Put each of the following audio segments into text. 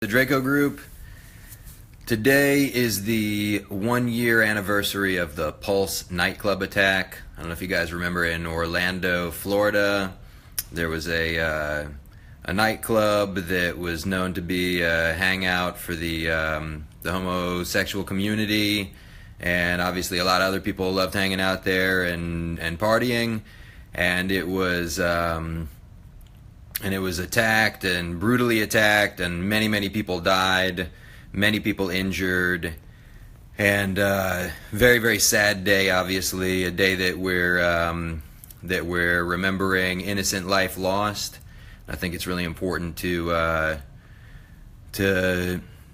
The DRACO Group. Today is the 1-year anniversary of the Pulse nightclub attack. I don't know if you guys remember, in Orlando, Florida, there was a nightclub that was known to be a hangout for the homosexual community, and obviously a lot of other people loved hanging out there and partying, and it was attacked, and brutally attacked, and many people died, many people injured, and very, very sad day. Obviously, a day that we're remembering innocent life lost. I think it's really important to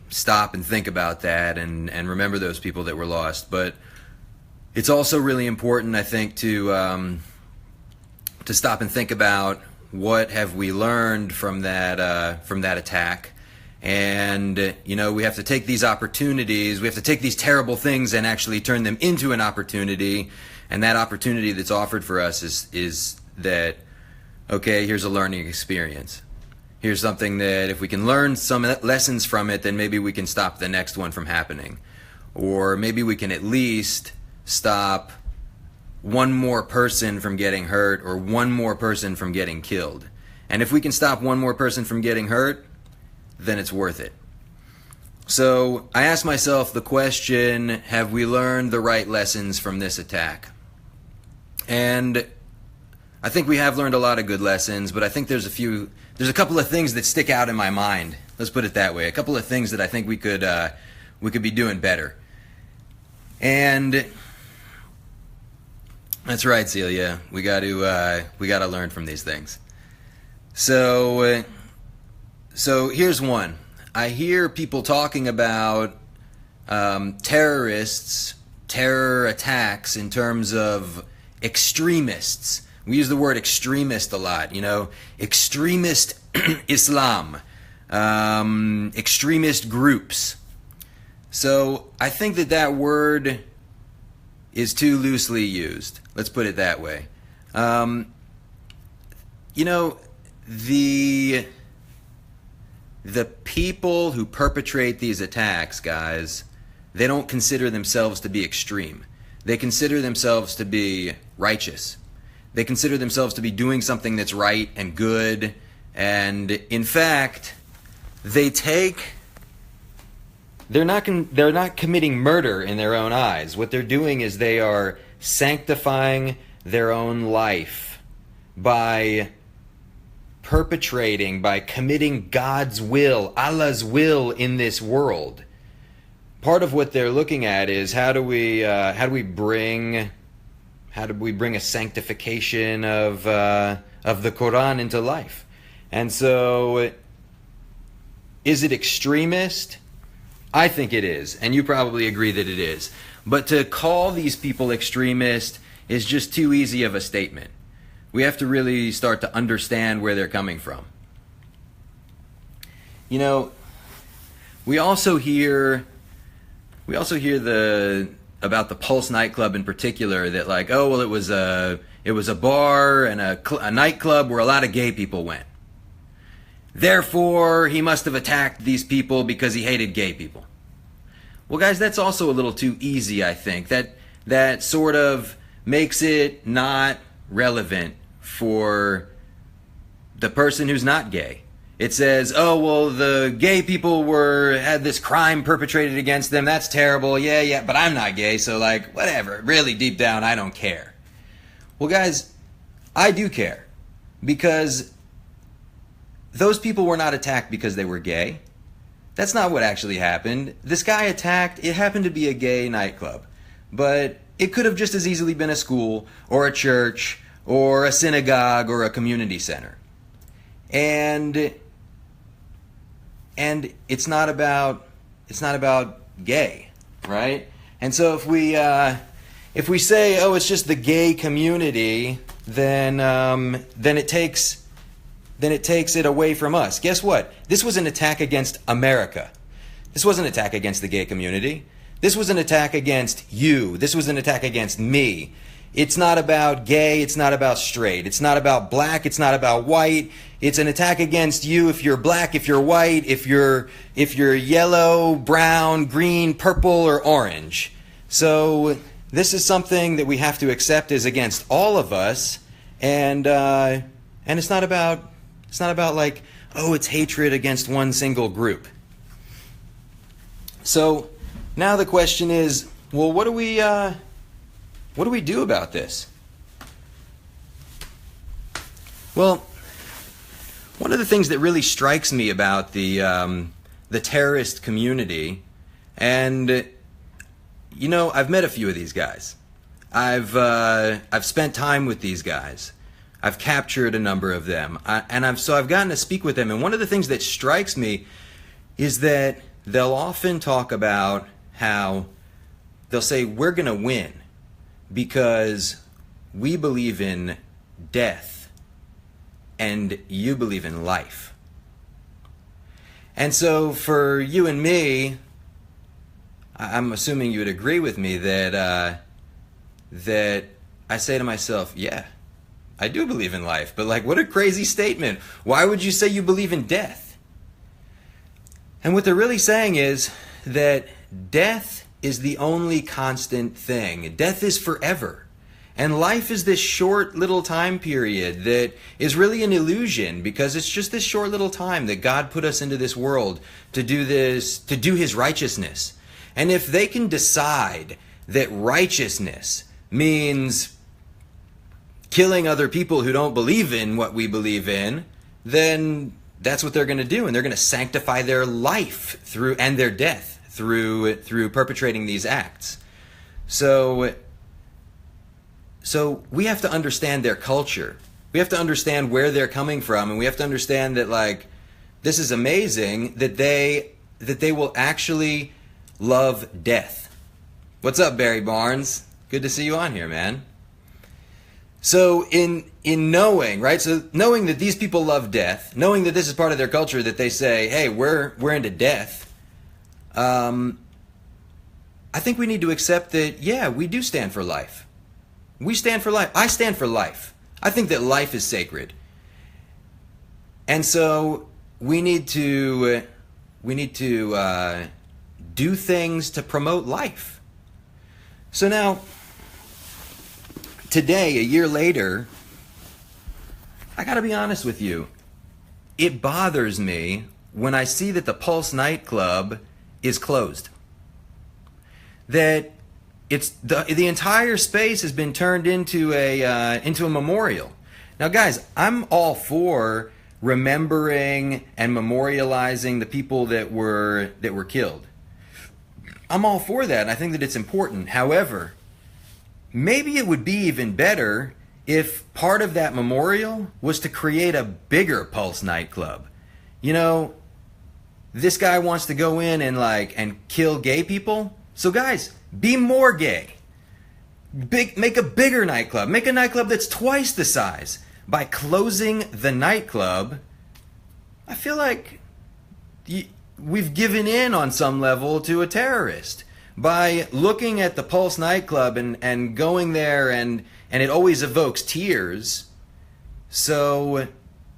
stop and think about that and remember those people that were lost. But it's also really important, I think, to stop and think about what have we learned from that attack. And we have to take these opportunities, we have to take these terrible things and actually turn them into an opportunity. And that opportunity that's offered for us is that, okay, here's a learning experience. Here's something that if we can learn some lessons from it, then maybe we can stop the next one from happening. Or maybe we can at least stop one more person from getting hurt, or one more person from getting killed. And if we can stop one more person from getting hurt, then it's worth it. So I asked myself the question, have we learned the right lessons from this attack? And I think we have learned a lot of good lessons, but I think there's a couple of things that stick out in my mind. Let's put it that way. A couple of things that I think we could be doing better. And that's right, Celia. We got to learn from these things. So here's one. I hear people talking about terrorists, terror attacks in terms of extremists. We use the word extremist a lot. Extremist Islam, extremist groups. So I think that word is too loosely used. Let's put it that way. The people who perpetrate these attacks, guys, they don't consider themselves to be extreme. They consider themselves to be righteous. They consider themselves to be doing something that's right and good. And in fact, they're not committing murder in their own eyes. What they're doing is they are sanctifying their own life by perpetrating, by committing God's will, Allah's will in this world. Part of what they're looking at is how do we bring a sanctification of the Quran into life. And so, is it extremist? I think it is, and you probably agree that it is. But to call these people extremist is just too easy of a statement. We have to really start to understand where they're coming from. We also hear about the Pulse nightclub in particular, that it was a bar and a nightclub where a lot of gay people went. Therefore, he must have attacked these people because he hated gay people. Well, guys, that's also a little too easy, I think. That sort of makes it not relevant for the person who's not gay. It says, oh, well, the gay people had this crime perpetrated against them. That's terrible. Yeah, but I'm not gay, so whatever. Really, deep down, I don't care. Well, guys, I do care, because those people were not attacked because they were gay. That's not what actually happened. This guy attacked, it happened to be a gay nightclub, but it could have just as easily been a school or a church or a synagogue or a community center. And it's not about gay, right? And so if we say, oh, it's just the gay community, then it takes it away from us. Guess what? This was an attack against America. This wasn't an attack against the gay community. This was an attack against you. This was an attack against me. It's not about gay, it's not about straight, it's not about black, it's not about white. It's an attack against you if you're black, if you're white, if you're yellow, brown, green, purple, or orange. So this is something that we have to accept is against all of us, and it's not about like, oh, it's hatred against one single group. So now the question is, well, what do we do about this? Well, one of the things that really strikes me about the terrorist community, and you know, I've met a few of these guys. I've spent time with these guys. I've captured a number of them, and I've gotten to speak with them. And one of the things that strikes me is that they'll often talk about how they'll say, we're going to win because we believe in death and you believe in life. And so for you and me, I'm assuming you would agree with me that I say to myself, yeah, I do believe in life. But like, what a crazy statement. Why would you say you believe in death? And what they're really saying is that death is the only constant thing. Death is forever. And life is this short little time period that is really an illusion, because it's just this short little time that God put us into this world to do this, to do His righteousness. And if they can decide that righteousness means killing other people who don't believe in what we believe in, then that's what they're going to do. And they're going to sanctify their life through, and their death through perpetrating these acts. So we have to understand their culture. We have to understand where they're coming from, and we have to understand that, like, this is amazing that they will actually love death. What's up, Barry Barnes? Good to see you on here, man. So in knowing, right? So knowing that these people love death, knowing that this is part of their culture, that they say, hey, we're into death. I think we need to accept that, yeah, we do stand for life. We stand for life. I stand for life. I think that life is sacred. And so we need to do things to promote life. So now, today, a year later, I gotta be honest with you. It bothers me when I see that the Pulse nightclub is closed. That it's the entire space has been turned into a memorial. Now, guys, I'm all for remembering and memorializing the people that were killed. I'm all for that, and I think that it's important. However, maybe it would be even better if part of that memorial was to create a bigger Pulse nightclub. You know, this guy wants to go in and kill gay people. So guys, be more gay. Make a bigger nightclub. Make a nightclub that's twice the size. By closing the nightclub, I feel like we've given in on some level to a terrorist. By looking at the Pulse nightclub and going there, and it always evokes tears. So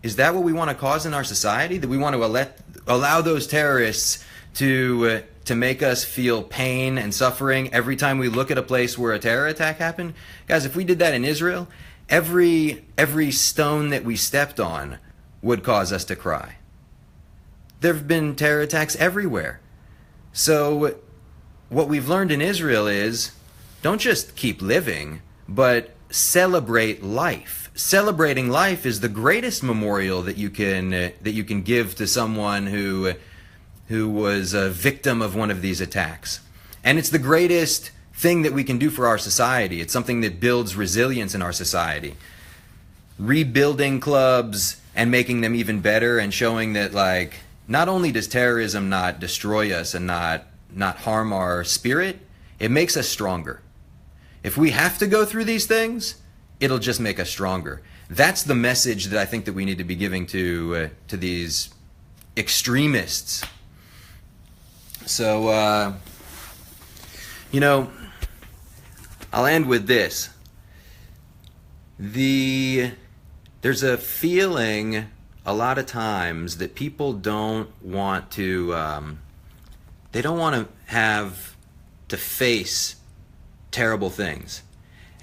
is that what we want to cause in our society? That we want to allow those terrorists to make us feel pain and suffering every time we look at a place where a terror attack happened? Guys, if we did that in Israel, every stone that we stepped on would cause us to cry. There have been terror attacks everywhere. So what we've learned in Israel is, don't just keep living, but celebrate life. Celebrating life is the greatest memorial that you can give to someone who was a victim of one of these attacks. And it's the greatest thing that we can do for our society. It's something that builds resilience in our society. Rebuilding clubs and making them even better, and showing that, like, not only does terrorism not destroy us and not harm our spirit, it makes us stronger. If we have to go through these things, it'll just make us stronger. That's the message that I think that we need to be giving to these extremists. So, I'll end with this. There's a feeling a lot of times that people don't want to they don't want to have to face terrible things.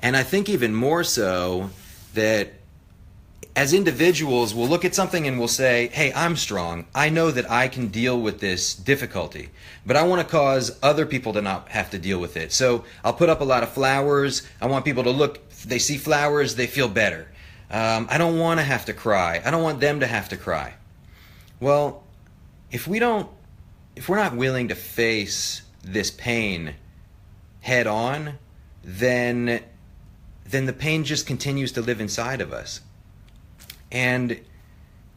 And I think even more so that as individuals, we'll look at something and we'll say, hey, I'm strong. I know that I can deal with this difficulty, but I want to cause other people to not have to deal with it. So I'll put up a lot of flowers. I want people to look, they see flowers, they feel better. I don't want to have to cry. I don't want them to have to cry. Well, if we're not willing to face this pain head on, then the pain just continues to live inside of us. And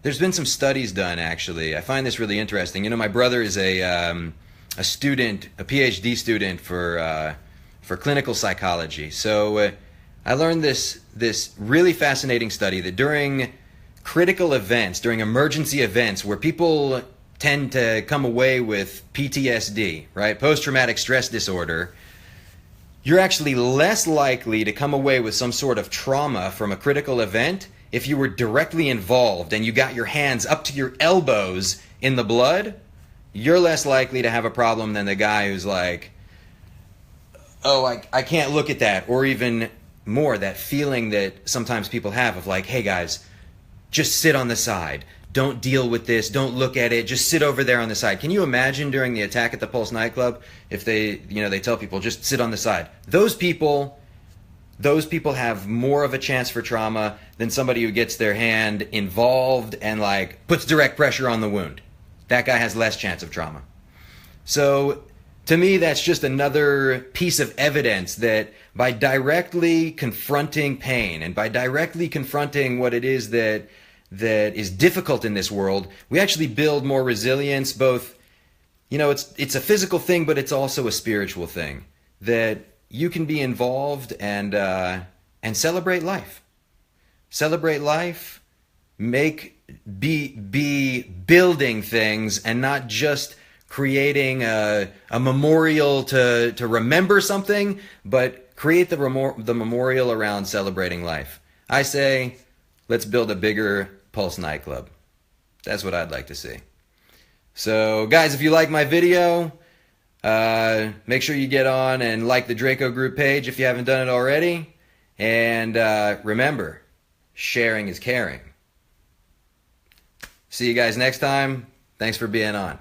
there's been some studies done, actually. I find this really interesting. You know, my brother is a student, a PhD student for clinical psychology. So I learned this really fascinating study that during critical events, during emergency events where people tend to come away with PTSD, right, post-traumatic stress disorder, you're actually less likely to come away with some sort of trauma from a critical event if you were directly involved and you got your hands up to your elbows in the blood. You're less likely to have a problem than the guy who's like, oh, I can't look at that. Or even more, that feeling that sometimes people have of like, hey guys, just sit on the side. Don't deal with this. Don't look at it. Just sit over there on the side. Can you imagine during the attack at the Pulse nightclub if they tell people just sit on the side? Those people have more of a chance for trauma than somebody who gets their hand involved and like puts direct pressure on the wound. That guy has less chance of trauma. So to me, that's just another piece of evidence that by directly confronting pain and by directly confronting what it is that is difficult in this world, we actually build more resilience. Both, it's a physical thing, but it's also a spiritual thing. That you can be involved and celebrate life. Celebrate life. Be building things and not just creating a memorial to remember something, but create the memorial around celebrating life. I say, let's build a bigger Pulse nightclub. That's what I'd like to see. So, guys, if you like my video, make sure you get on and like the DRACO group page if you haven't done it already. And remember, sharing is caring. See you guys next time. Thanks for being on.